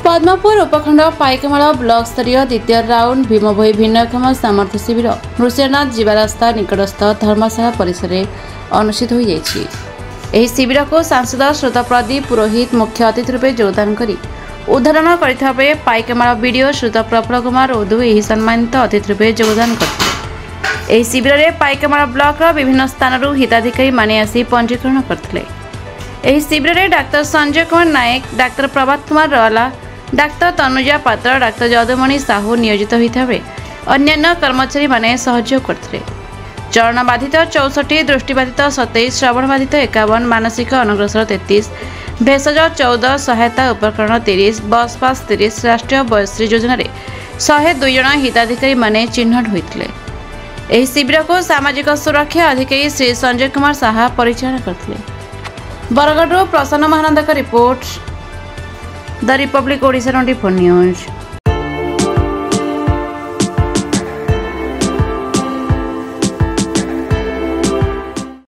पद्मपुर उपखंड पाइकमाल ब्लॉक स्तरीय द्वितीय राउंड भीमभोई भिन्नक्षम सामर्थ्य शिविर नृसिंहनाथ जीवा रास्ता निकटस्थ धर्मशाला परिसर में अनुष्ठित हो जाएगी। शिविर को सांसद श्रोता प्रदीप पुरोहित मुख्य अतिथि रूपे योगदान कर उद्घाटन करते पाइकमाल बीडीओ श्रोता प्रफुल्ल कुमार उदू यह सम्मानित अतिथि रूपे योगदान करते। शिविर में पाइकमाल ब्लॉक विभिन्न स्थान हिताधिकारी माने आसी पंजीकरण करते। शिविर में डाक्तर संजय कुमार नायक, डाक्तर प्रभात कुमार रवाला, डाक्तर तनुजा पात्र, डाक्तर जदुमणि साहू नियोजित होता बेले अन्य कर्मचारी माने सहयोग करते। चरण बाधित 64, दृष्टिबाधित 27, श्रवण बाधित 51, मानसिक अनग्रसर 33, भेषज 14, सहायता उपकरण 30, बस पास 30, राष्ट्रीय वयश्री योजना 102 जन हिताधिकारी माने चिन्हट होते। शिविर को सामाजिक सुरक्षा अधिकारी श्री संजय कुमार साहा परिचालन करते। बरगढ़ प्रसन्न महानंद का report, the Republic Odisha 24 news.